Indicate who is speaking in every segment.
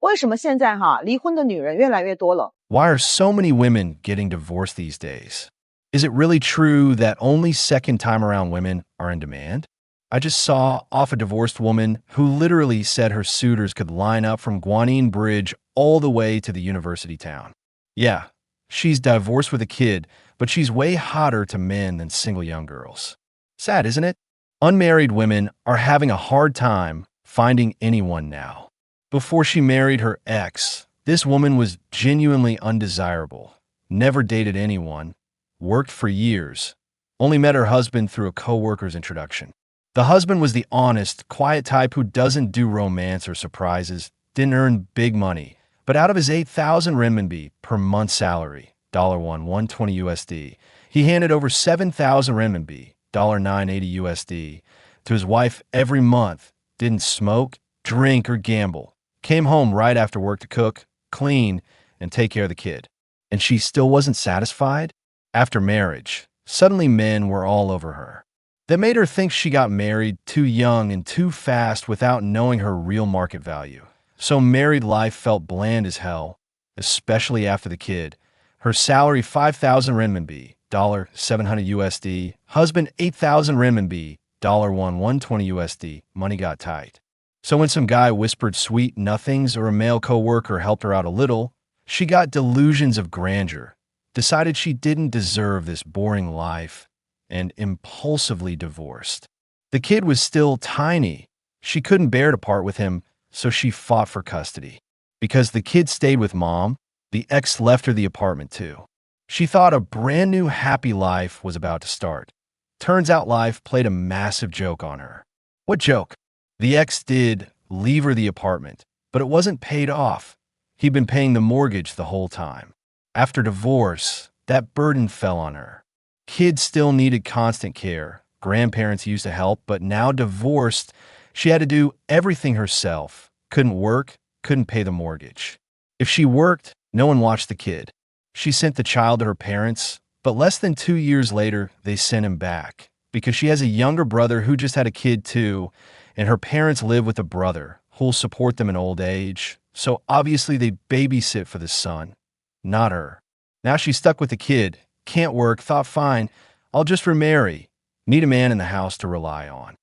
Speaker 1: 为什么现在离婚的女人越来越多了？
Speaker 2: Why are so many women getting divorced these days? Is it really true that only second-time around women are in demand? I just saw off a divorced woman who literally said her suitors could line up from Guanyin Bridge all the way to the university town. Yeah, she's divorced with a kid, but she's way hotter to men than single young girls. Sad, isn't it? Unmarried women are having a hard time finding anyone now. Before she married her ex, this woman was genuinely undesirable, never dated anyone, worked for years, only met her husband through a coworker's introduction. The husband was the honest, quiet type who doesn't do romance or surprises, didn't earn big money, but out of his 8,000 renminbi per month salary, $1.20 USD, he handed over 7,000 renminbi, $9.80 USD, to his wife every month, didn't smoke, drink, or gamble, came home right after work to cook, clean, and take care of the kid. And she still wasn't satisfied? After marriage, suddenly men were all over her. That made her think she got married too young and too fast without knowing her real market value. So married life felt bland as hell, especially after the kid. Her salary 5,000 renminbi, $700 USD. Husband 8,000 renminbi, $120 USD. Money got tight. So when some guy whispered sweet nothings or a male coworker helped her out a little, she got delusions of grandeur, decided she didn't deserve this boring life, and impulsively divorced. The kid was still tiny. She couldn't bear to part with him, so she fought for custody. Because the kid stayed with mom, the ex left her the apartment too. She thought a brand new happy life was about to start. Turns out life played a massive joke on her. What joke? The ex did leave her the apartment, but it wasn't paid off. He'd been paying the mortgage the whole time. After divorce, that burden fell on her. Kids still needed constant care. Grandparents used to help, but now divorced, she had to do everything herself. Couldn't work, couldn't pay the mortgage. If she worked, no one watched the kid. She sent the child to her parents, but less than 2 years later, they sent him back because she has a younger brother who just had a kid too, and her parents live with a brother who'll support them in old age. So obviously they babysit for the son, not her. Now she's stuck with the kid, can't work, thought fine, I'll just remarry. Need a man in the house to rely on.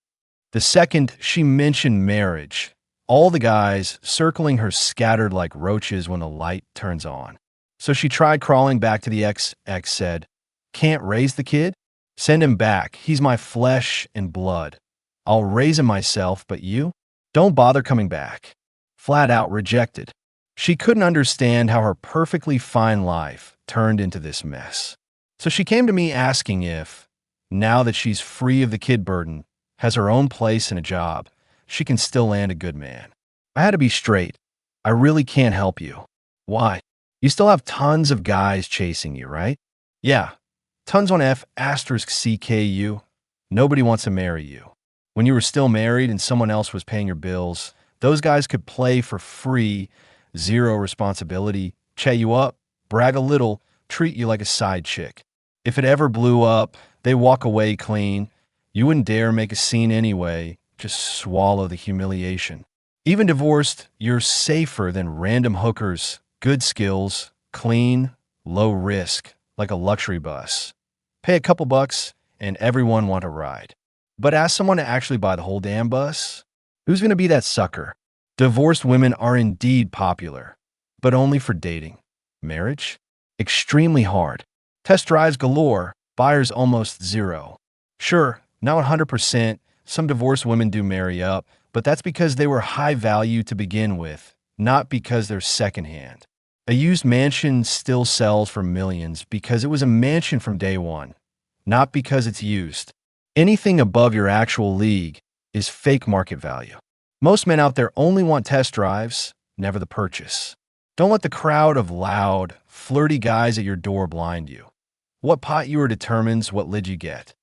Speaker 2: The second she mentioned marriage, all the guys circling her scattered like roaches when the light turns on. So she tried crawling back to the ex. Ex said, "Can't raise the kid? Send him back. He's my flesh and blood. I'll raise him myself, but you? Don't bother coming back." Flat out rejected. She couldn't understand how her perfectly fine life turned into this mess. So she came to me asking if, now that she's free of the kid burden, has her own place and a job, she can still land a good man. I had to be straight. I really can't help you. Why? You still have tons of guys chasing you, right? Yeah. Tons on F*CKU. Nobody wants to marry you. When you were still married and someone else was paying your bills, those guys could play for free, zero responsibility, chat you up, brag a little, treat you like a side chick. If it ever blew up, they walk away clean. You wouldn't dare make a scene anyway, just swallow the humiliation. Even divorced, you're safer than random hookers, good skills, clean, low risk, like a luxury bus. Pay a couple bucks and everyone want a ride. But ask someone to actually buy the whole damn bus? Who's going to be that sucker? Divorced women are indeed popular, but only for dating. Marriage? Extremely hard. Test drives galore, buyers almost zero. Sure, not 100%, some divorced women do marry up, but that's because they were high value to begin with, not because they're secondhand. A used mansion still sells for millions because it was a mansion from day one, not because it's used. Anything above your actual league is fake market value. Most men out there only want test drives, never the purchase. Don't let the crowd of loud, flirty guys at your door blind you. What pot you are determines what lid you get.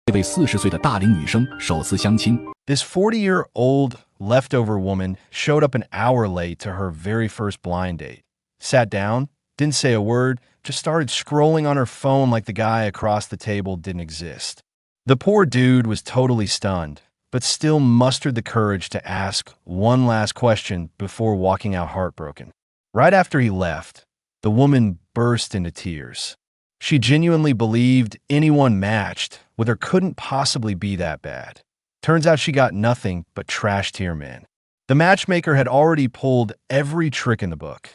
Speaker 3: 这位40岁的大龄女生首次相亲。
Speaker 2: This 40-year-old leftover woman showed up an hour late to her very first blind date. Sat down, didn't say a word, just started scrolling on her phone like the guy across the table didn't exist. The poor dude was totally stunned. but still mustered the courage to ask one last question before walking out heartbroken. Right after he left, the woman burst into tears. She genuinely believed anyone matched with her couldn't possibly be that bad. Turns out she got nothing but trash here, man. The matchmaker had already pulled every trick in the book.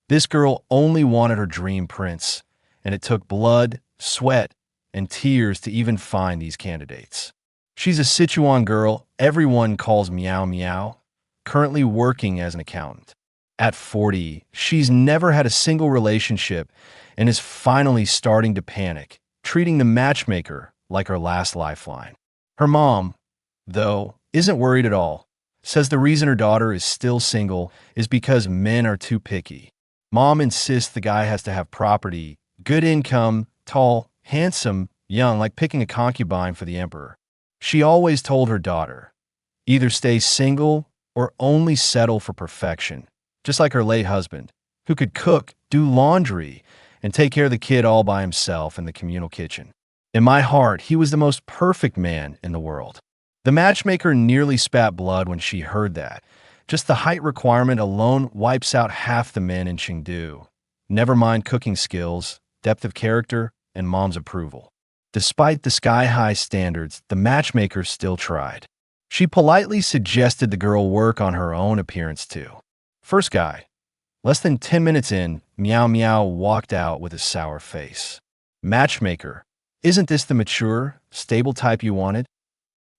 Speaker 2: This girl only wanted her dream prince, and it took blood, sweat, and tears to even find these candidates. She's a Sichuan girl everyone calls Meow Meow, currently working as an accountant. At 40, she's never had a single relationship and is finally starting to panic, treating the matchmaker like her last lifeline. Her mom, though, isn't worried at all, says the reason her daughter is still single is because men are too picky. Mom insists the guy has to have property, good income, tall, handsome, young, like picking a concubine for the emperor. She always told her daughter, either stay single or only settle for perfection, just like her late husband, who could cook, do laundry, and take care of the kid all by himself in the communal kitchen. In my heart, he was the most perfect man in the world. The matchmaker nearly spat blood when she heard that. Just the height requirement alone wipes out half the men in Chengdu. Never mind cooking skills, depth of character, and mom's approval. Despite the sky-high standards, the matchmaker still tried. She politely suggested the girl work on her own appearance too. First guy. Less than 10 minutes in, Meow Meow walked out with a sour face. Matchmaker. Isn't this the mature, stable type you wanted?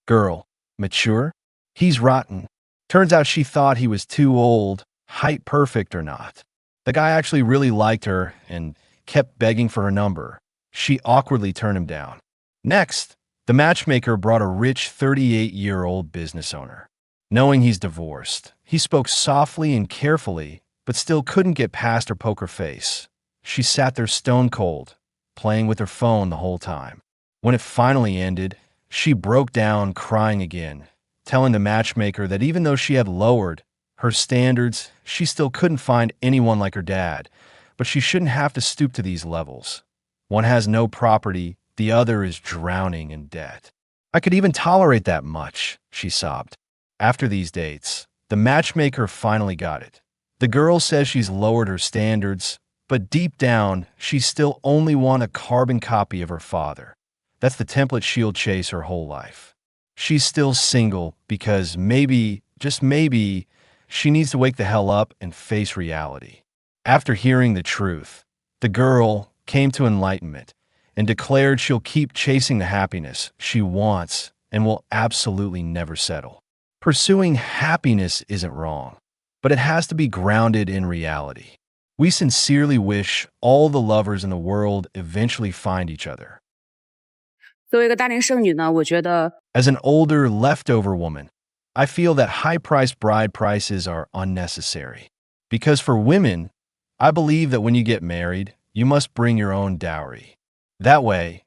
Speaker 2: Girl. Mature? He's rotten. Turns out she thought he was too old, height perfect or not. The guy actually really liked her and kept begging for her number. She awkwardly turned him down. Next, the matchmaker brought a rich 38-year-old business owner. Knowing he's divorced, he spoke softly and carefully, but still couldn't get past her poker face. She sat there stone cold, playing with her phone the whole time. When it finally ended, she broke down crying again, telling the matchmaker that even though she had lowered her standards, she still couldn't find anyone like her dad, but she shouldn't have to stoop to these levels. One has no property, the other is drowning in debt. I could even tolerate that much, she sobbed. After these dates, the matchmaker finally got it. The girl says she's lowered her standards, but deep down, she still only wants a carbon copy of her father. That's the template she'll chase her whole life. She's still single because maybe, just maybe, she needs to wake the hell up and face reality. After hearing the truth, the girl came to enlightenment and declared she'll keep chasing the happiness she wants and will absolutely never settle. Pursuing happiness isn't wrong, but it has to be grounded in reality. We sincerely wish all the lovers in the world eventually find each other.
Speaker 4: 作为一个大龄剩女呢，我觉得
Speaker 2: As an older, leftover woman, I feel that high-priced bride prices are unnecessary. Because for women, I believe that when you get married, you must bring your own dowry. That way,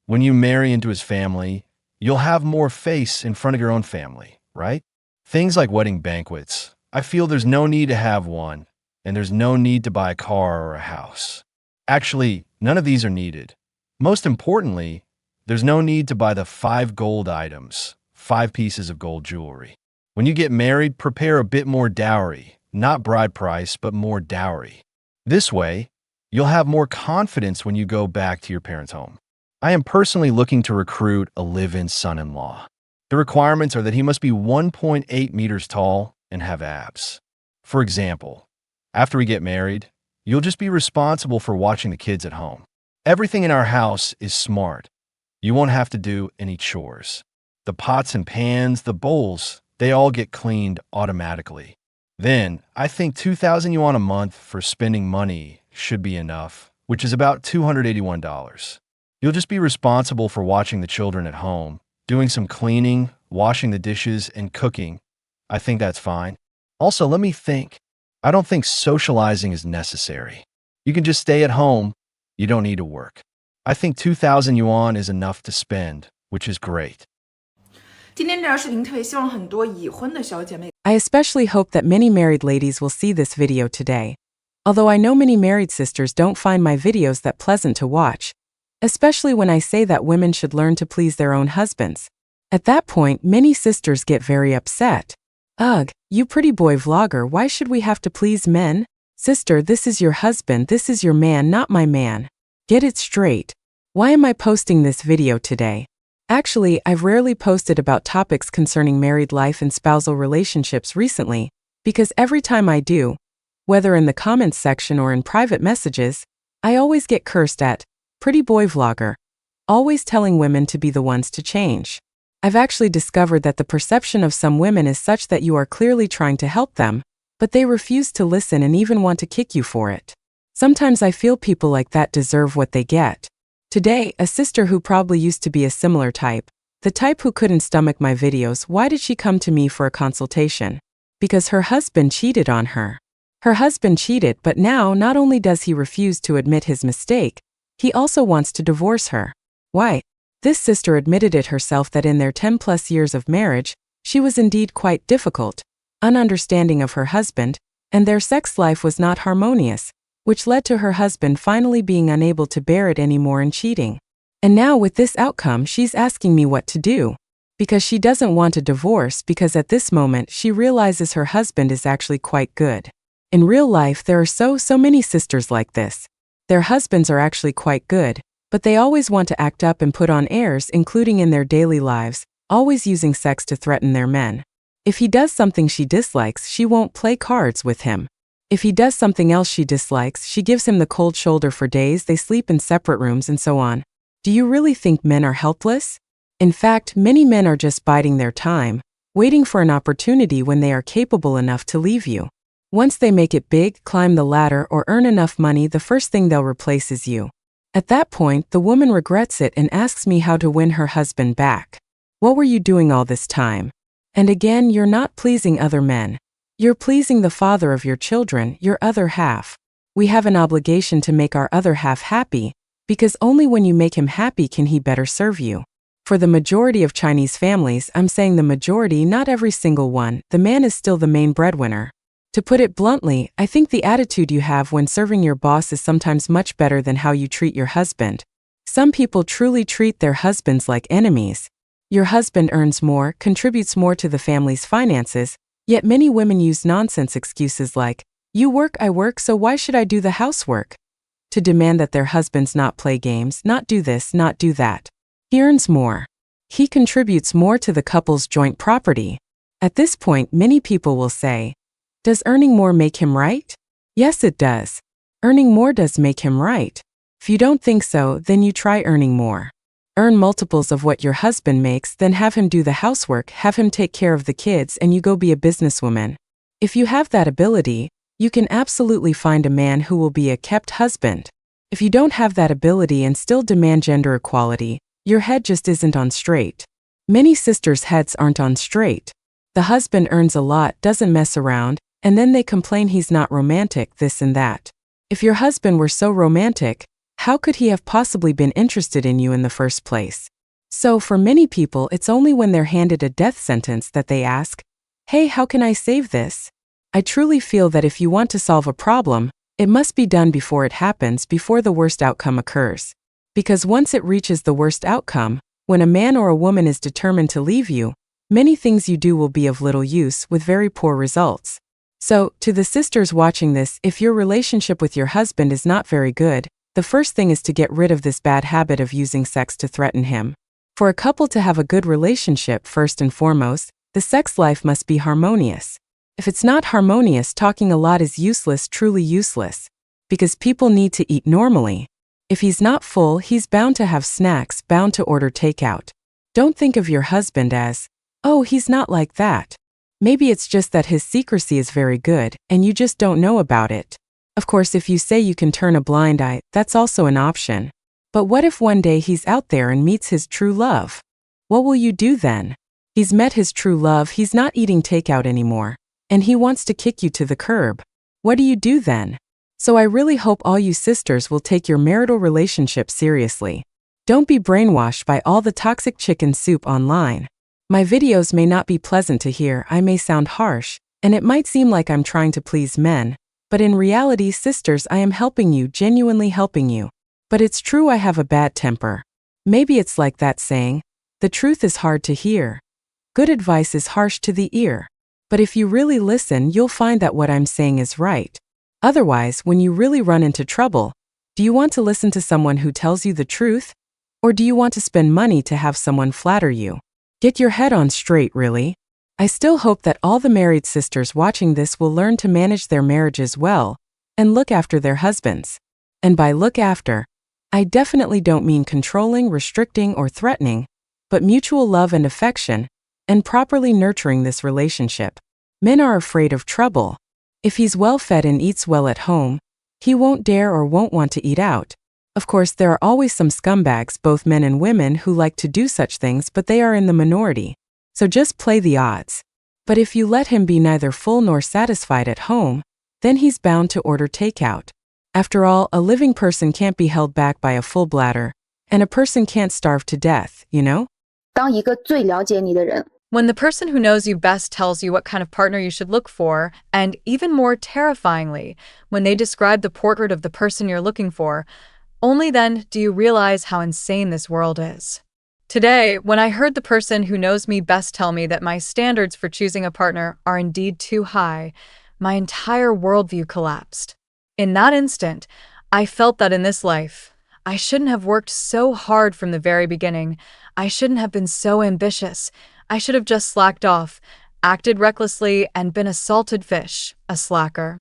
Speaker 2: when you marry into his family, you'll have more face in front of your own family, right? Things like wedding banquets, I feel there's no need to have one, and there's no need to buy a car or a house. Actually, none of these are needed. Most importantly, there's no need to buy the 5 gold items, 5 pieces of gold jewelry. When you get married, prepare a bit more dowry, not bride price, but more dowry. This way, you'll have more confidence when you go back to your parents' home. I am personally looking to recruit a live-in son-in-law. The requirements are that he must be 1.8 meters tall and have abs. For example, after we get married, you'll just be responsible for watching the kids at home. Everything in our house is smart. You won't have to do any chores. The pots and pans, the bowls, they all get cleaned automatically. Then, I think 2,000 yuan a month for spending money should be enough, which is about $281. You'll just be responsible for watching the children at home, doing some cleaning, washing the dishes, and cooking. I think that's fine. Also, let me think. I don't think socializing is necessary. You can just stay at home. You don't need to work. I think 2,000 yuan is enough to spend, which is great.
Speaker 5: 今天这条视频特别希望很多已婚的小姐妹
Speaker 6: I especially hope that many married ladies will see this video today. Although I know many married sisters don't find my videos that pleasant to watch, especially when I say that women should learn to please their own husbands. At that point, many sisters get very upset. Ugh, you pretty boy vlogger, why should we have to please men? Sister, this is your husband, this is your man, not my man. Get it straight. Why am I posting this video today? Actually, I've rarely posted about topics concerning married life and spousal relationships recently, because every time I do, whether in the comments section or in private messages, I always get cursed at, pretty boy vlogger, always telling women to be the ones to change. I've actually discovered that the perception of some women is such that you are clearly trying to help them, but they refuse to listen and even want to kick you for it. Sometimes I feel people like that deserve what they get. Today, a sister who probably used to be a similar type, the type who couldn't stomach my videos, why did she come to me for a consultation? Because her husband cheated on her. Her husband cheated, but now not only does he refuse to admit his mistake, he also wants to divorce her. Why? This sister admitted it herself that in their 10+ years of marriage, she was indeed quite difficult, ununderstanding of her husband, and their sex life was not harmonious, which led to her husband finally being unable to bear it anymore and cheating. And now with this outcome, she's asking me what to do. Because she doesn't want a divorce, because at this moment she realizes her husband is actually quite good. In real life, there are so many sisters like this. Their husbands are actually quite good, but they always want to act up and put on airs, including in their daily lives, always using sex to threaten their men. If he does something she dislikes, she won't play cards with him. If he does something else she dislikes, she gives him the cold shoulder for days, they sleep in separate rooms and so on. Do you really think men are helpless? In fact, many men are just biding their time, waiting for an opportunity when they are capable enough to leave you. Once they make it big, climb the ladder, or earn enough money, the first thing they'll replace is you. At that point, the woman regrets it and asks me how to win her husband back. What were you doing all this time? And again, you're not pleasing other men. You're pleasing the father of your children, your other half. We have an obligation to make our other half happy, because only when you make him happy can he better serve you. For the majority of Chinese families, I'm saying the majority, not every single one, the man is still the main breadwinner. To put it bluntly, I think the attitude you have when serving your boss is sometimes much better than how you treat your husband. Some people truly treat their husbands like enemies. Your husband earns more, contributes more to the family's finances, yet many women use nonsense excuses like, you work, I work, so why should I do the housework? To demand that their husbands not play games, not do this, not do that. He earns more. He contributes more to the couple's joint property. At this point, many people will say, does earning more make him right? Yes, it does. Earning more does make him right. If you don't think so, then you try earning more. Earn multiples of what your husband makes, then have him do the housework, have him take care of the kids, and you go be a businesswoman. If you have that ability, you can absolutely find a man who will be a kept husband. If you don't have that ability and still demand gender equality, your head just isn't on straight. Many sisters' heads aren't on straight. The husband earns a lot, doesn't mess around, and then they complain he's not romantic, this and that. If your husband were so romantic, how could he have possibly been interested in you in the first place? So for many people, it's only when they're handed a death sentence that they ask, hey, how can I save this? I truly feel that if you want to solve a problem, it must be done before it happens, before the worst outcome occurs. Because once it reaches the worst outcome, when a man or a woman is determined to leave you, many things you do will be of little use, with very poor results. So, to the sisters watching this, if your relationship with your husband is not very good, the first thing is to get rid of this bad habit of using sex to threaten him. For a couple to have a good relationship, first and foremost, the sex life must be harmonious. If it's not harmonious, talking a lot is useless, truly useless. Because people need to eat normally. If he's not full, he's bound to have snacks, bound to order takeout. Don't think of your husband as, oh, he's not like that. Maybe it's just that his secrecy is very good, and you just don't know about it. Of course, if you say you can turn a blind eye, that's also an option. But what if one day he's out there and meets his true love? What will you do then? He's met his true love, he's not eating takeout anymore, and he wants to kick you to the curb. What do you do then? So I really hope all you sisters will take your marital relationship seriously. Don't be brainwashed by all the toxic chicken soup online. My videos may not be pleasant to hear, I may sound harsh, and it might seem like I'm trying to please men, but in reality, sisters, I am helping you, genuinely helping you. But it's true I have a bad temper. Maybe it's like that saying, The truth is hard to hear. Good advice is harsh to the ear. But if you really listen, you'll find that what I'm saying is right. Otherwise, when you really run into trouble, do you want to listen to someone who tells you the truth? Or do you want to spend money to have someone flatter you? Get your head on straight, really. I still hope that all the married sisters watching this will learn to manage their marriages well and look after their husbands. And by look after, I definitely don't mean controlling, restricting, or threatening, but mutual love and affection, and properly nurturing this relationship. Men are afraid of trouble. If he's well-fed and eats well at home, he won't dare or won't want to eat out. Of course, there are always some scumbags, both men and women, who like to do such things, but they are in the minority. So just play the odds. But if you let him be neither full nor satisfied at home, then he's bound to order takeout. After all, a living person can't be held back by a full bladder, and a person can't starve to death, you know?
Speaker 7: 当一个最了解你的人
Speaker 8: When the person who knows you best tells you what kind of partner you should look for, and even more terrifyingly, when they describe the portrait of the person you're looking for, only then do you realize how insane this world is. Today, when I heard the person who knows me best tell me that my standards for choosing a partner are indeed too high, my entire worldview collapsed. In that instant, I felt that in this life, I shouldn't have worked so hard from the very beginning. I shouldn't have been so ambitious. I should have just slacked off, acted recklessly, and been a salted fish, a slacker.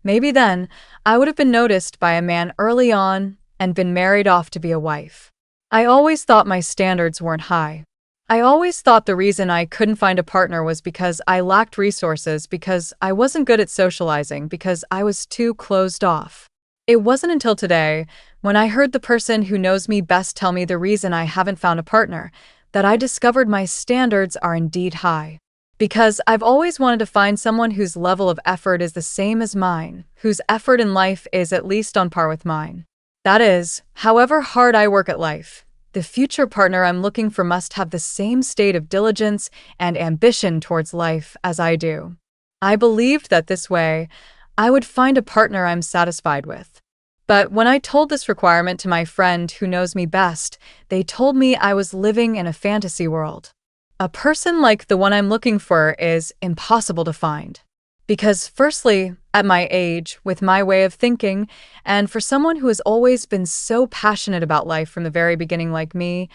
Speaker 8: Maybe then, I would have been noticed by a man early on and been married off to be a wife. I always thought my standards weren't high. I always thought the reason I couldn't find a partner was because I lacked resources, because I wasn't good at socializing, because I was too closed off. It wasn't until today, when I heard the person who knows me best tell me the reason I haven't found a partner, that I discovered my standards are indeed high. Because I've always wanted to find someone whose level of effort is the same as mine, whose effort in life is at least on par with mine. That is, however hard I work at life, the future partner I'm looking for must have the same state of diligence and ambition towards life as I do. I believed that this way, I would find a partner I'm satisfied with. But when I told this requirement to my friend who knows me best, they told me I was living in a fantasy world. A person like the one I'm looking for is impossible to find. Because firstly, at my age, with my way of thinking, and for someone who has always been so passionate about life from the very beginning like me,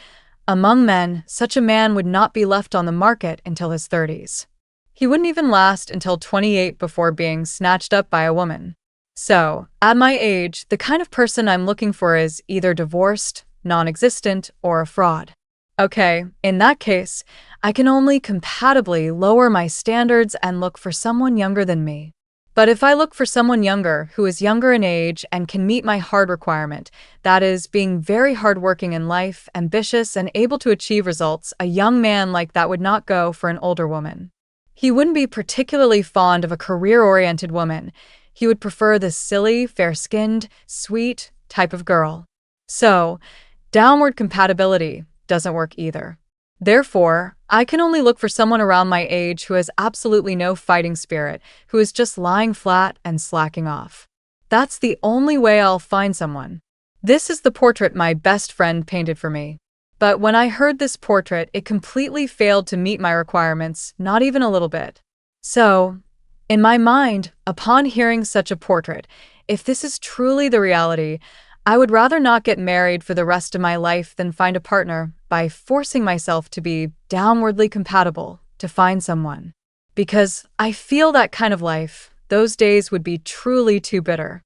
Speaker 8: among men, such a man would not be left on the market until his 30s. He wouldn't even last until 28 before being snatched up by a woman. So, at my age, the kind of person I'm looking for is either divorced, non-existent, or a fraud. Okay, in that case, I can only compatibly lower my standards and look for someone younger than me. But if I look for someone younger, who is younger in age and can meet my hard requirement, that is, being very hardworking in life, ambitious, and able to achieve results, a young man like that would not go for an older woman. He wouldn't be particularly fond of a career-oriented woman. He would prefer the silly, fair-skinned, sweet type of girl. So, downward compatibility doesn't work either. Therefore, I can only look for someone around my age who has absolutely no fighting spirit, who is just lying flat and slacking off. That's the only way I'll find someone. This is the portrait my best friend painted for me. But when I heard this portrait, it completely failed to meet my requirements, not even a little bit. So, in my mind, upon hearing such a portrait, if this is truly the reality, I would rather not get married for the rest of my life than find a partner by forcing myself to be downwardly compatible to find someone. Because I feel that kind of life, those days would be truly too bitter.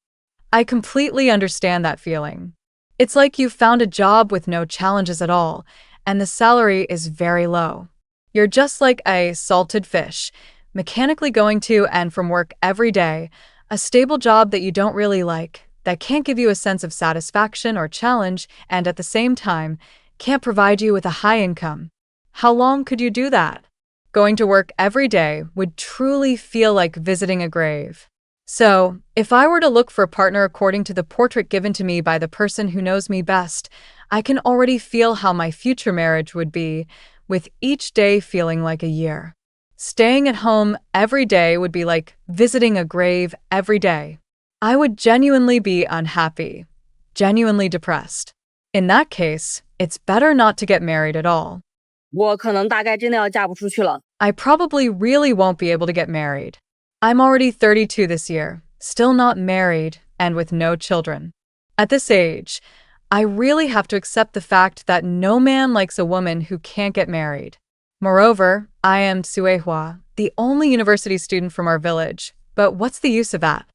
Speaker 8: I completely understand that feeling. It's like you've found a job with no challenges at all, and the salary is very low. You're just like a salted fish, mechanically going to and from work every day, a stable job that you don't really like, that can't give you a sense of satisfaction or challenge, and at the same time, can't provide you with a high income. How long could you do that? Going to work every day would truly feel like visiting a grave. So, if I were to look for a partner according to the portrait given to me by the person who knows me best, I can already feel how my future marriage would be, with each day feeling like a year. Staying at home every day would be like visiting a grave every day. I would genuinely be unhappy, genuinely depressed. In that case, it's better not to get married at all.
Speaker 4: 我可能大概真的要嫁不出去了。
Speaker 8: I probably really won't be able to get married. I'm already 32 this year, still not married, and with no children. At this age, I really have to accept the fact that no man likes a woman who can't get married. Moreover, I am Suehua, the only university student from our village, but what's the use of that?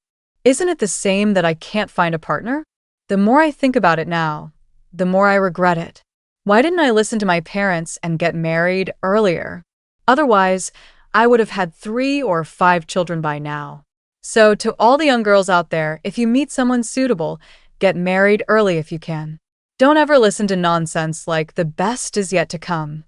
Speaker 8: Isn't it the same that I can't find a partner? The more I think about it now, the more I regret it. Why didn't I listen to my parents and get married earlier? Otherwise, I would have had 3 or 5 children by now. So to all the young girls out there, if you meet someone suitable, get married early if you can. Don't ever listen to nonsense like the best is yet to come.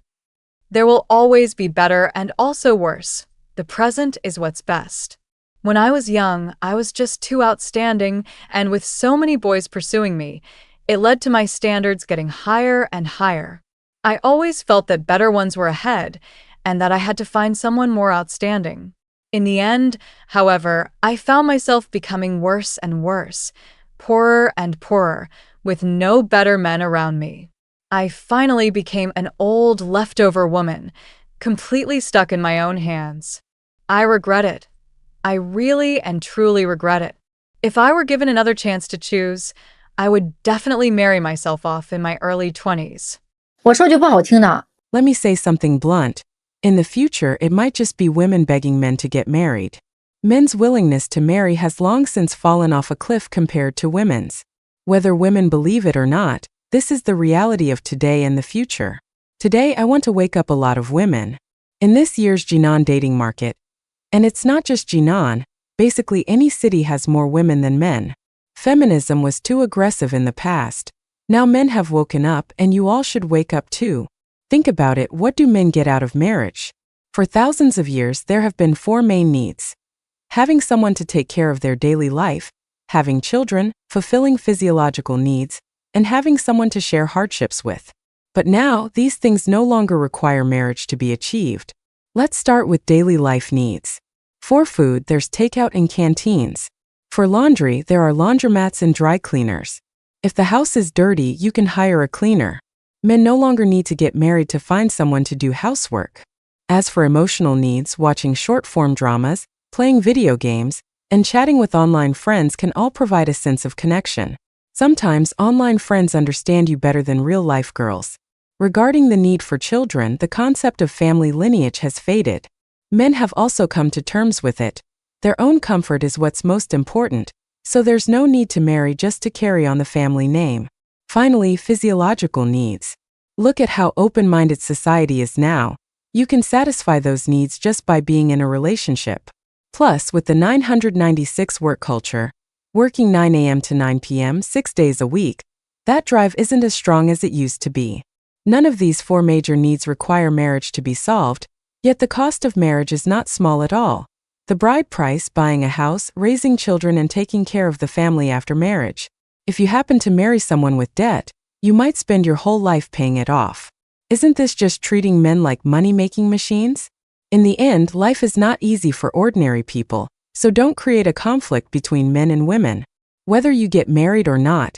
Speaker 8: There will always be better and also worse. The present is what's best. When I was young, I was just too outstanding, and with so many boys pursuing me, it led to my standards getting higher and higher. I always felt that better ones were ahead, and that I had to find someone more outstanding. In the end, however, I found myself becoming worse and worse, poorer and poorer, with no better men around me. I finally became an old leftover woman, completely stuck in my own hands. I regret it. I really and truly regret it. If I were given another chance to choose, I would definitely marry myself off in my early 20s.
Speaker 7: 我说句不好听的，
Speaker 6: Let me say something blunt. In the future, it might just be women begging men to get married. Men's willingness to marry has long since fallen off a cliff compared to women's. Whether women believe it or not, this is the reality of today and the future. Today, I want to wake up a lot of women. In this year's Jinan dating market, and it's not just Jinan, basically any city has more women than men. Feminism was too aggressive in the past. Now men have woken up, and you all should wake up too. Think about it, what do men get out of marriage? For thousands of years, there have been 4 main needs. Having someone to take care of their daily life, having children, fulfilling physiological needs, and having someone to share hardships with. But now, these things no longer require marriage to be achieved. Let's start with daily life needs. For food, there's takeout and canteens. For laundry, there are laundromats and dry cleaners. If the house is dirty, you can hire a cleaner. Men no longer need to get married to find someone to do housework. As for emotional needs, watching short-form dramas, playing video games, and chatting with online friends can all provide a sense of connection. Sometimes online friends understand you better than real-life girls. Regarding the need for children, the concept of family lineage has faded. Men have also come to terms with it. Their own comfort is what's most important, so there's no need to marry just to carry on the family name. Finally, physiological needs. Look at how open-minded society is now. You can satisfy those needs just by being in a relationship. Plus, with the 996 work culture, working 9 a.m. to 9 p.m. 6 days a week, that drive isn't as strong as it used to be. None of these 4 major needs require marriage to be solved, yet the cost of marriage is not small at all. The bride price, buying a house, raising children, and taking care of the family after marriage. If you happen to marry someone with debt, you might spend your whole life paying it off. Isn't this just treating men like money-making machines? In the end, life is not easy for ordinary people, so don't create a conflict between men and women. Whether you get married or not,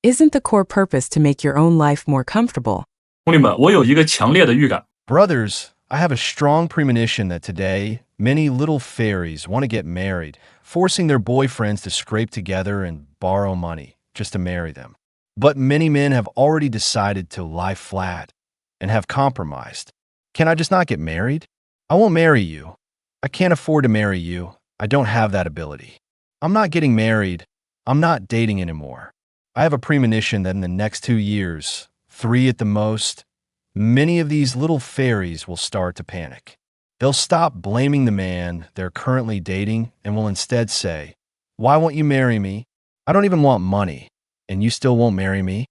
Speaker 6: isn't the core purpose to make your own life more comfortable?
Speaker 9: 兄弟们，我有一个强烈的预感。
Speaker 2: Brothers, I have a strong premonition that today, many little fairies want to get married, forcing their boyfriends to scrape together and borrow money just to marry them. But many men have already decided to lie flat and have compromised. Can I just not get married? I won't marry you. I can't afford to marry you. I don't have that ability. I'm not getting married. I'm not dating anymore. I have a premonition that in the next 2 years, 3 at the most, many of these little fairies will start to panic. They'll stop blaming the man they're currently dating and will instead say, "Why won't you marry me? I don't even want money, and you still won't marry me?"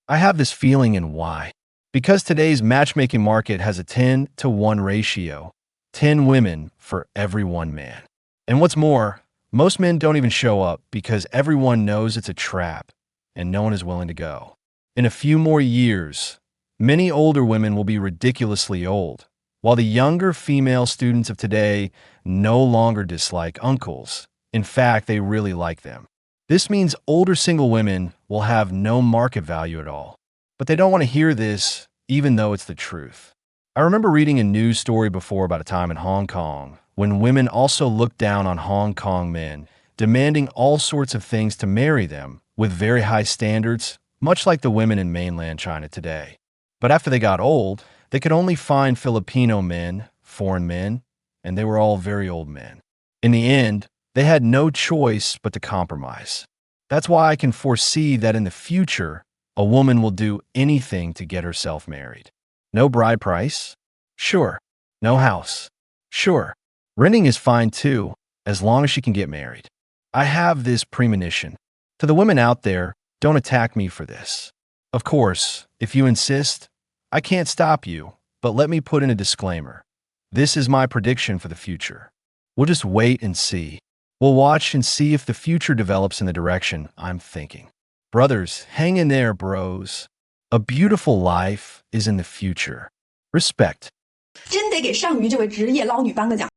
Speaker 2: I have this feeling, and why? Because today's matchmaking market has a 10-to-1 ratio, 10 women for every 1 man. And what's more, most men don't even show up because everyone knows it's a trap and no one is willing to go. In a few more years, many older women will be ridiculously old, while the younger female students of today no longer dislike uncles. In fact, they really like them. This means older single women will have no market value at all. But they don't want to hear this, even though it's the truth. I remember reading a news story before about a time in Hong Kong when women also looked down on Hong Kong men, demanding all sorts of things to marry them with very high standards, much like the women in mainland China today. But after they got old, they could only find Filipino men, foreign men, and they were all very old men. In the end, they had no choice but to compromise. That's why I can foresee that in the future, a woman will do anything to get herself married. No bride price? Sure. No house? Sure. Renting is fine too, as long as she can get married. I have this premonition. To the women out there, don't attack me for this. Of course, if you insist, I can't stop you, but let me put in a disclaimer. This is my prediction for the future. We'll just wait and see. We'll watch and see if the future develops in the direction I'm thinking. Brothers, hang in there, bros. A beautiful life is in the future. Respect.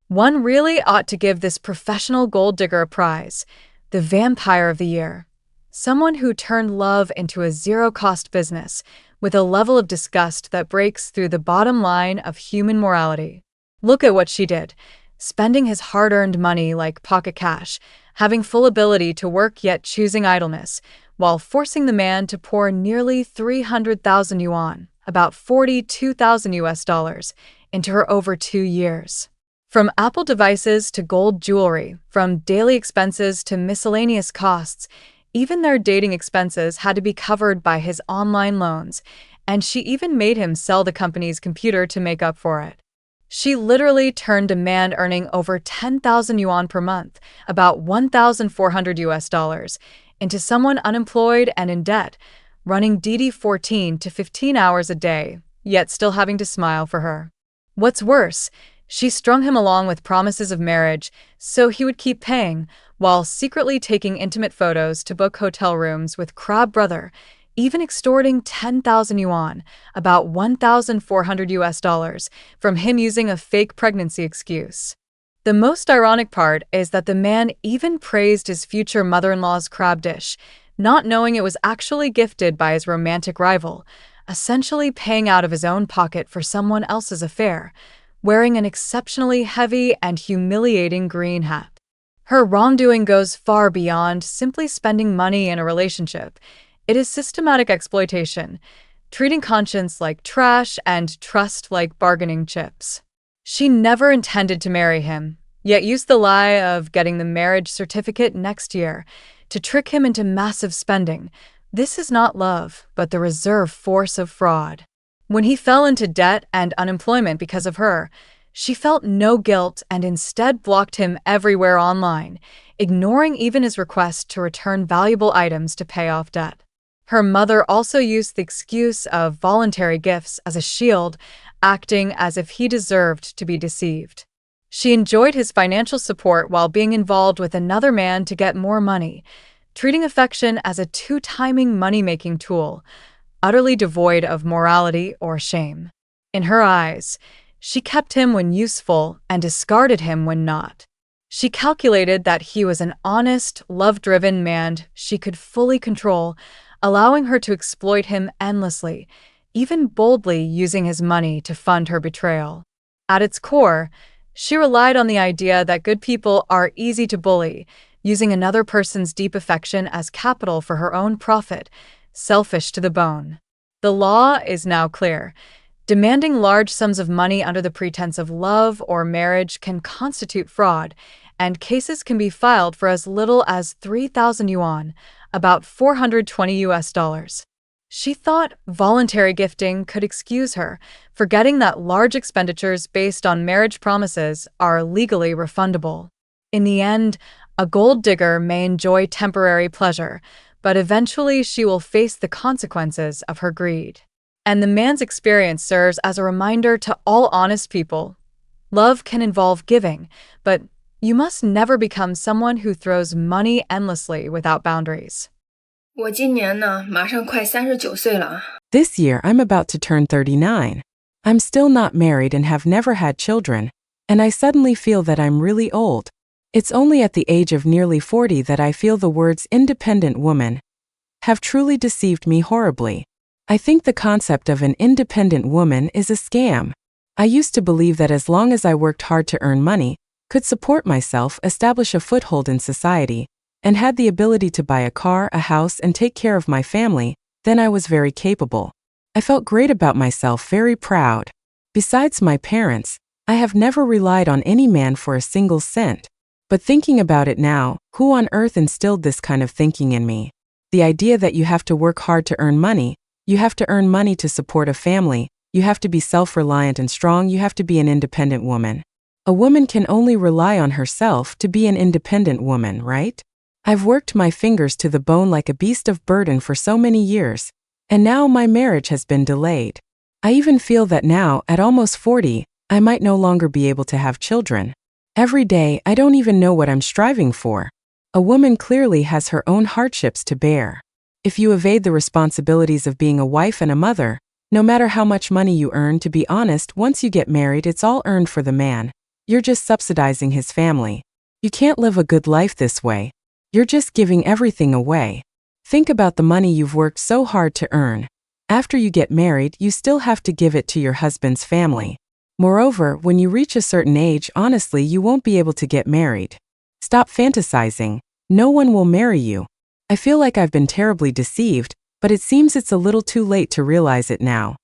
Speaker 8: One really ought to give this professional gold digger a prize, the vampire of the year. Someone who turned love into a zero-cost business with a level of disgust that breaks through the bottom line of human morality. Look at what she did, spending his hard-earned money like pocket cash, having full ability to work yet choosing idleness, while forcing the man to pour nearly 300,000 yuan, about 42,000 US dollars, into her over 2 years. From Apple devices to gold jewelry, from daily expenses to miscellaneous costs, even their dating expenses had to be covered by his online loans, and she even made him sell the company's computer to make up for it. She literally turned a man earning over 10,000 yuan per month, about 1,400 US dollars, into someone unemployed and in debt, running DD 14 to 15 hours a day, yet still having to smile for her. What's worse, she strung him along with promises of marriage so he would keep paying, while secretly taking intimate photos to book hotel rooms with Crab Brother, even extorting 10,000 yuan, about 1,400 US dollars, from him using a fake pregnancy excuse. The most ironic part is that the man even praised his future mother-in-law's crab dish, not knowing it was actually gifted by his romantic rival, essentially paying out of his own pocket for someone else's affair, wearing an exceptionally heavy and humiliating green hat. Her wrongdoing goes far beyond simply spending money in a relationship. It is systematic exploitation, treating conscience like trash and trust like bargaining chips. She never intended to marry him, yet used the lie of getting the marriage certificate next year to trick him into massive spending. This is not love, but the reserve force of fraud. When he fell into debt and unemployment because of her, she felt no guilt and instead blocked him everywhere online, ignoring even his request to return valuable items to pay off debt. Her mother also used the excuse of voluntary gifts as a shield, acting as if he deserved to be deceived. She enjoyed his financial support while being involved with another man to get more money, treating affection as a two-timing money-making tool, utterly devoid of morality or shame. In her eyes, she kept him when useful and discarded him when not. She calculated that he was an honest, love-driven man she could fully control, allowing her to exploit him endlessly, even boldly using his money to fund her betrayal. At its core, she relied on the idea that good people are easy to bully, using another person's deep affection as capital for her own profit, selfish to the bone. The law is now clear. Demanding large sums of money under the pretense of love or marriage can constitute fraud, and cases can be filed for as little as 3,000 yuan, about 420 US dollars. She thought voluntary gifting could excuse her, forgetting that large expenditures based on marriage promises are legally refundable. In the end, a gold digger may enjoy temporary pleasure, but eventually she will face the consequences of her greed. And the man's experience serves as a reminder to all honest people. Love can involve giving, but you must never become someone who throws money endlessly without boundaries.
Speaker 5: 我今年呢，马上快39岁了。
Speaker 6: This year I'm about to turn 39. I'm still not married and have never had children, and I suddenly feel that I'm really old. It's only at the age of nearly 40 that I feel the words independent woman have truly deceived me horribly. I think the concept of an independent woman is a scam. I used to believe that as long as I worked hard to earn money, could support myself, establish a foothold in society, and had the ability to buy a car, a house, and take care of my family, then I was very capable. I felt great about myself, very proud. Besides my parents, I have never relied on any man for a single cent. But thinking about it now, who on earth instilled this kind of thinking in me? The idea that you have to work hard to earn money, you have to earn money to support a family, you have to be self-reliant and strong, you have to be an independent woman. A woman can only rely on herself to be an independent woman, right? I've worked my fingers to the bone like a beast of burden for so many years, and now my marriage has been delayed. I even feel that now, at almost 40, I might no longer be able to have children. Every day, I don't even know what I'm striving for. A woman clearly has her own hardships to bear. If you evade the responsibilities of being a wife and a mother, no matter how much money you earn, to be honest, once you get married, it's all earned for the man. You're just subsidizing his family. You can't live a good life this way. You're just giving everything away. Think about the money you've worked so hard to earn. After you get married, you still have to give it to your husband's family. Moreover, when you reach a certain age, honestly, you won't be able to get married. Stop fantasizing. No one will marry you. I feel like I've been terribly deceived, but it seems it's a little too late to realize it now.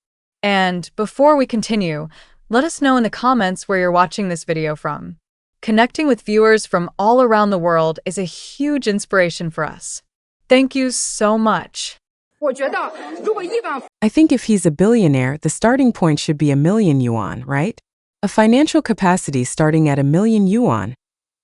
Speaker 8: And before we continue, let us know in the comments where you're watching this video from. Connecting with viewers from all around the world is a huge inspiration for us. Thank you so much.
Speaker 6: I think if he's a billionaire, the starting point should be $1,000,000 yuan, right? A financial capacity starting at $1,000,000 yuan,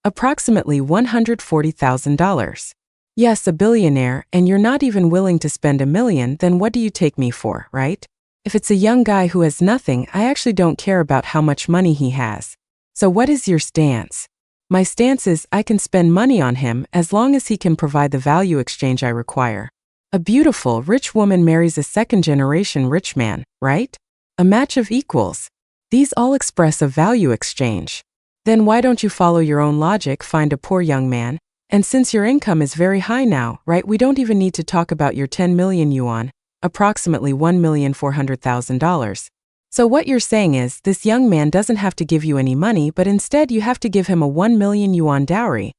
Speaker 6: approximately $140,000. Yes, a billionaire, and you're not even willing to spend $1,000,000, then what do you take me for, right? If it's a young guy who has nothing, I actually don't care about how much money he has. So what is your stance? My stance is I can spend money on him as long as he can provide the value exchange I require. A beautiful, rich woman marries a second-generation rich man, right? A match of equals. These all express a value exchange. Then why don't you follow your own logic, find a poor young man? And since your income is very high now, right, we don't even need to talk about your 10 million yuan, approximately $1,400,000. So what you're saying is, this young man doesn't have to give you any money, but instead you have to give him a 1 million yuan dowry,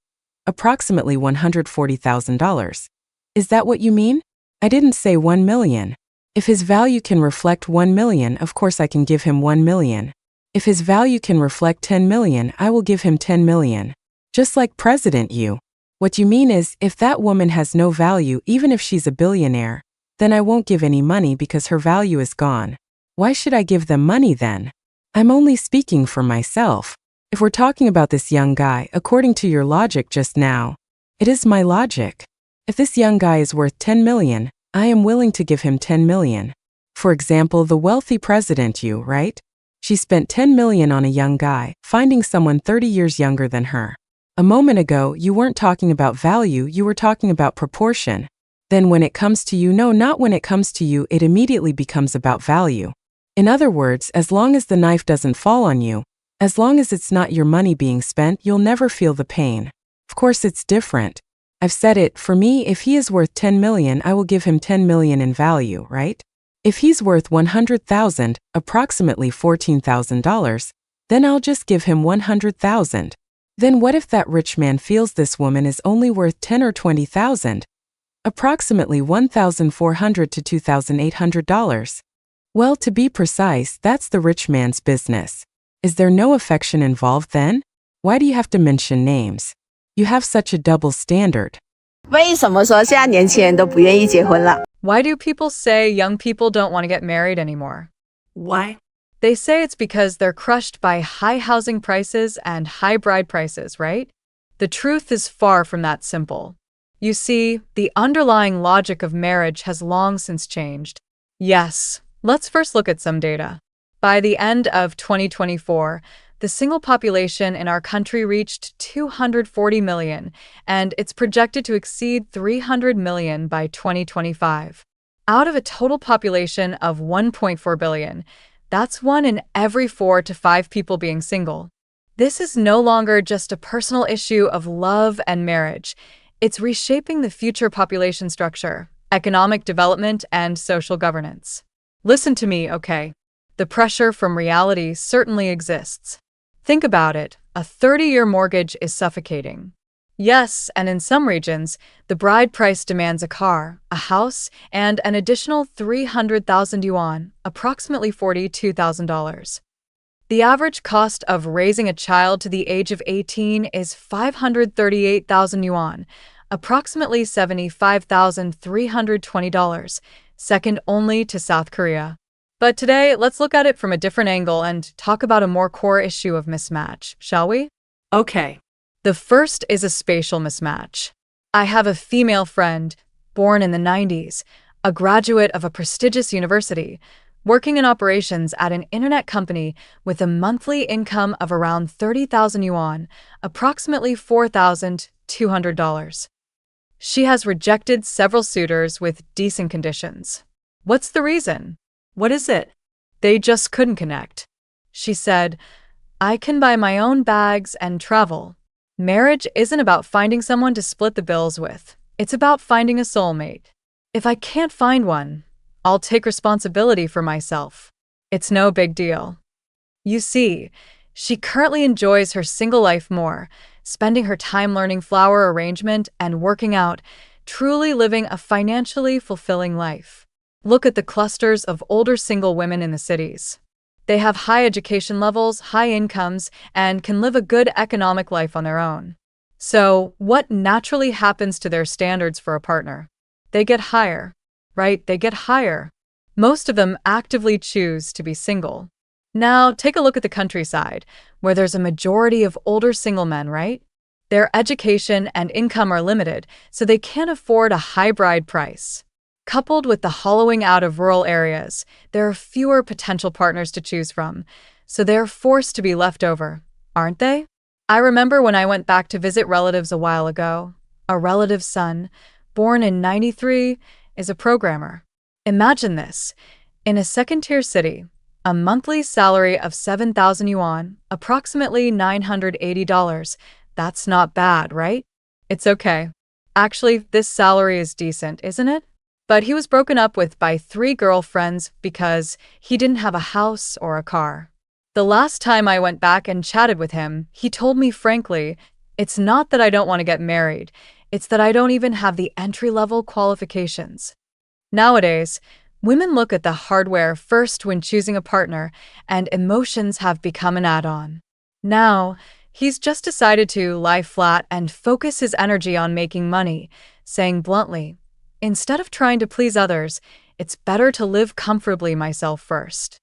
Speaker 6: approximately $140,000. Is that what you mean? I didn't say 1 million. If his value can reflect 1 million, of course I can give him 1 million. If his value can reflect 10 million, I will give him 10 million. Just like President Yu. What you mean is, if that woman has no value, even if she's a billionaire, then I won't give any money because her value is gone. Why should I give them money then? I'm only speaking for myself. If we're talking about this young guy, according to your logic just now, it is my logic. If this young guy is worth 10 million, I am willing to give him 10 million. For example, the wealthy President Yu, right? She spent 10 million on a young guy, finding someone 30 years younger than her. A moment ago, you weren't talking about value, you were talking about proportion. Then when it comes to you, no, not when it comes to you, it immediately becomes about value. In other words, as long as the knife doesn't fall on you, as long as it's not your money being spent, you'll never feel the pain. Of course, it's different. I've said it, for me, if he is worth 10 million, I will give him 10 million in value, right? If he's worth 100,000, approximately $14,000, then I'll just give him 100,000. Then what if that rich man feels this woman is only worth 10 or 20,000? Approximately $1,400 to $2,800. Well, to be precise, that's the rich man's business. Is there no affection involved then? Why do you have to mention names? You have such a double standard.
Speaker 1: 为什么说现在年轻人都不愿意结婚了？
Speaker 8: Why do people say young people don't want to get married anymore?
Speaker 5: Why?
Speaker 8: They say it's because they're crushed by high housing prices and high bride prices, right? The truth is far from that simple. You see, the underlying logic of marriage has long since changed. Yes, let's first look at some data. By the end of 2024, the single population in our country reached 240 million, and it's projected to exceed 300 million by 2025. Out of a total population of 1.4 billion, that's 1 in every 4 to 5 people being single. This is no longer just a personal issue of love and marriage. It's reshaping the future population structure, economic development, and social governance. Listen to me, okay? The pressure from reality certainly exists. Think about it. A 30-year mortgage is suffocating. Yes, and in some regions, the bride price demands a car, a house, and an additional 300,000 yuan, approximately $42,000. The average cost of raising a child to the age of 18 is 538,000 yuan, approximately $75,320, second only to South Korea. But today, let's look at it from a different angle and talk about a more core issue of mismatch, shall we?
Speaker 1: Okay.
Speaker 8: The first is a spatial mismatch. I have a female friend, born in the 90s, a graduate of a prestigious university, working in operations at an internet company with a monthly income of around 30,000 yuan, approximately $4,200. She has rejected several suitors with decent conditions. What's the reason? What is it? They just couldn't connect. She said, "I can buy my own bags and travel. Marriage isn't about finding someone to split the bills with. It's about finding a soulmate. If I can't find one, I'll take responsibility for myself. It's no big deal." You see, she currently enjoys her single life more, spending her time learning flower arrangement and working out, truly living a financially fulfilling life. Look at the clusters of older single women in the cities. They have high education levels, high incomes, and can live a good economic life on their own. So, what naturally happens to their standards for a partner? They get higher, right? They get higher. Most of them actively choose to be single. Now, take a look at the countryside, where there's a majority of older single men, right? Their education and income are limited, so they can't afford a high bride price. Coupled with the hollowing out of rural areas, there are fewer potential partners to choose from, so they're forced to be left over, aren't they? I remember when I went back to visit relatives a while ago. A relative's son, born in '93, is a programmer. Imagine this. In a second-tier city, a monthly salary of 7,000 yuan, approximately $980, that's not bad, right? It's okay. Actually, this salary is decent, isn't it? But he was broken up with by 3 girlfriends because he didn't have a house or a car. The last time I went back and chatted with him, he told me frankly, "It's not that I don't want to get married, it's that I don't even have the entry-level qualifications." Nowadays, women look at the hardware first when choosing a partner, and emotions have become an add-on. Now, he's just decided to lie flat and focus his energy on making money, saying bluntly, "Instead of trying to please others, it's better to live comfortably myself first."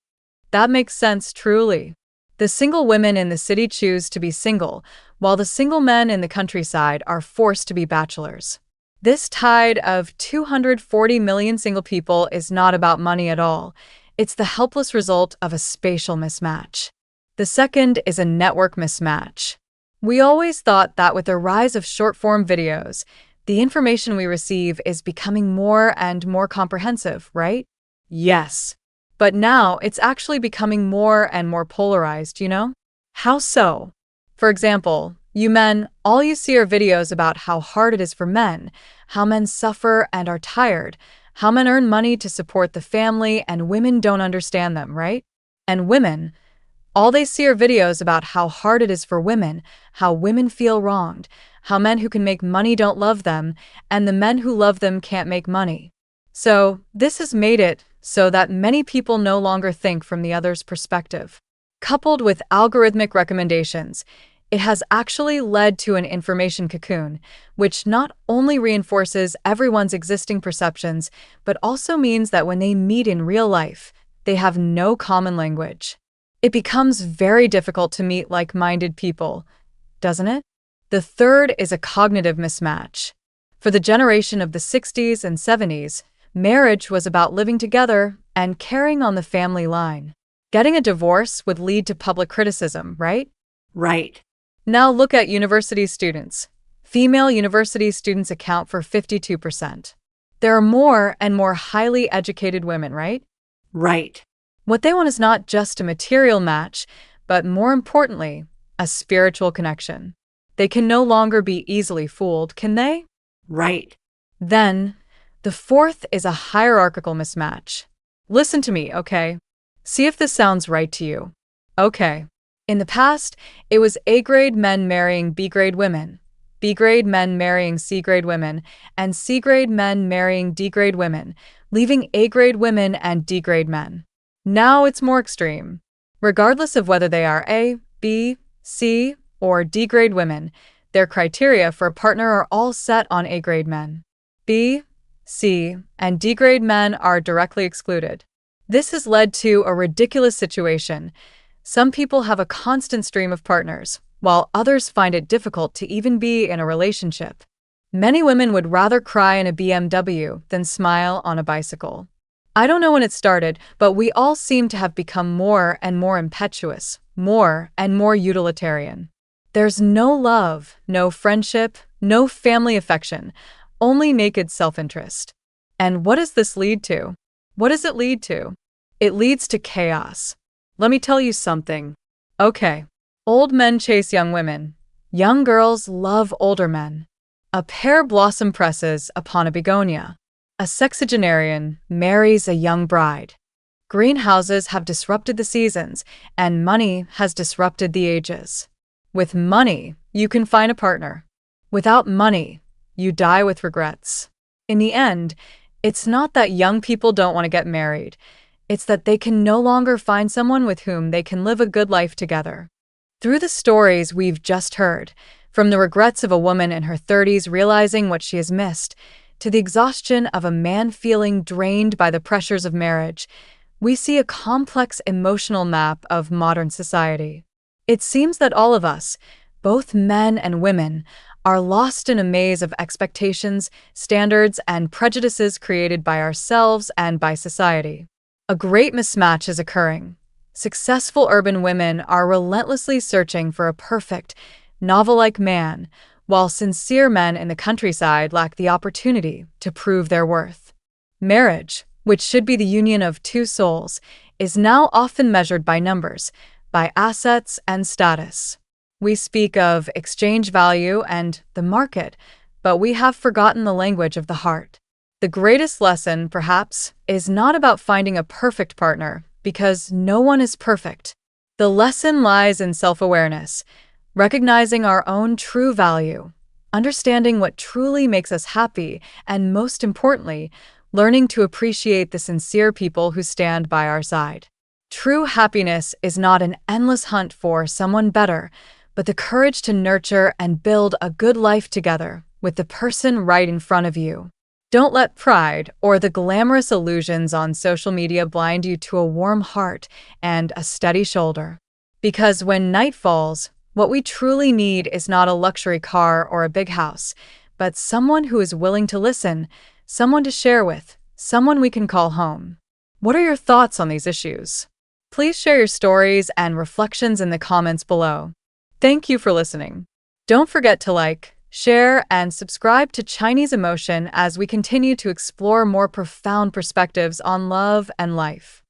Speaker 8: That makes sense, truly. The single women in the city choose to be single, while the single men in the countryside are forced to be bachelors. This tide of 240 million single people is not about money at all. It's the helpless result of a spatial mismatch. The second is a network mismatch. We always thought that with the rise of short-form videos, the information we receive is becoming more and more comprehensive, right? Yes. But now it's actually becoming more and more polarized, you know? How so? For example, you men, all you see are videos about how hard it is for men, how men suffer and are tired, how men earn money to support the family and women don't understand them, right? And women, all they see are videos about how hard it is for women, how women feel wronged, how men who can make money don't love them, and the men who love them can't make money. So, this has made it so that many people no longer think from the other's perspective. Coupled with algorithmic recommendations, it has actually led to an information cocoon, which not only reinforces everyone's existing perceptions, but also means that when they meet in real life, they have no common language. It becomes very difficult to meet like-minded people, doesn't it? The third is a cognitive mismatch. For the generation of the 60s and 70s, marriage was about living together and carrying on the family line. Getting a divorce would lead to public criticism, right?
Speaker 1: Right.
Speaker 8: Now look at university students. Female university students account for 52%. There are more and more highly educated women, right?
Speaker 1: Right.
Speaker 8: What they want is not just a material match, but more importantly, a spiritual connection. They can no longer be easily fooled, can they?
Speaker 1: Right.
Speaker 8: Then, the fourth is a hierarchical mismatch. Listen to me, okay? See if this sounds right to you. Okay. In the past, it was A-grade men marrying B-grade women, B-grade men marrying C-grade women, and C-grade men marrying D-grade women, leaving A-grade women and D-grade men. Now it's more extreme. Regardless of whether they are A, B, C, or D-grade women, their criteria for a partner are all set on A-grade men. B, C, and D-grade men are directly excluded. This has led to a ridiculous situation. Some people have a constant stream of partners, while others find it difficult to even be in a relationship. Many women would rather cry in a BMW than smile on a bicycle. I don't know when it started, but we all seem to have become more and more impetuous, more and more utilitarian. There's no love, no friendship, no family affection, only naked self-interest. And what does this lead to? What does it lead to? It leads to chaos. Let me tell you something. Okay. Old men chase young women. Young girls love older men. A pear blossom presses upon a begonia. A sexagenarian marries a young bride. Greenhouses have disrupted the seasons, and money has disrupted the ages. With money, you can find a partner. Without money, you die with regrets. In the end, it's not that young people don't want to get married. It's that they can no longer find someone with whom they can live a good life together. Through the stories we've just heard, from the regrets of a woman in her 30s realizing what she has missed, to the exhaustion of a man feeling drained by the pressures of marriage, we see a complex emotional map of modern society. It seems that all of us, both men and women, are lost in a maze of expectations, standards, and prejudices created by ourselves and by society. A great mismatch is occurring. Successful urban women are relentlessly searching for a perfect, novel-like man, while sincere men in the countryside lack the opportunity to prove their worth. Marriage, which should be the union of two souls, is now often measured by numbers, by assets and status. We speak of exchange value and the market, but we have forgotten the language of the heart. The greatest lesson, perhaps, is not about finding a perfect partner, because no one is perfect. The lesson lies in self-awareness, recognizing our own true value, understanding what truly makes us happy, and most importantly, learning to appreciate the sincere people who stand by our side. True happiness is not an endless hunt for someone better, but the courage to nurture and build a good life together with the person right in front of you. Don't let pride or the glamorous illusions on social media blind you to a warm heart and a steady shoulder. Because when night falls, what we truly need is not a luxury car or a big house, but someone who is willing to listen, someone to share with, someone we can call home. What are your thoughts on these issues? Please share your stories and reflections in the comments below. Thank you for listening. Don't forget to like, share, and subscribe to Chinese Emotion as we continue to explore more profound perspectives on love and life.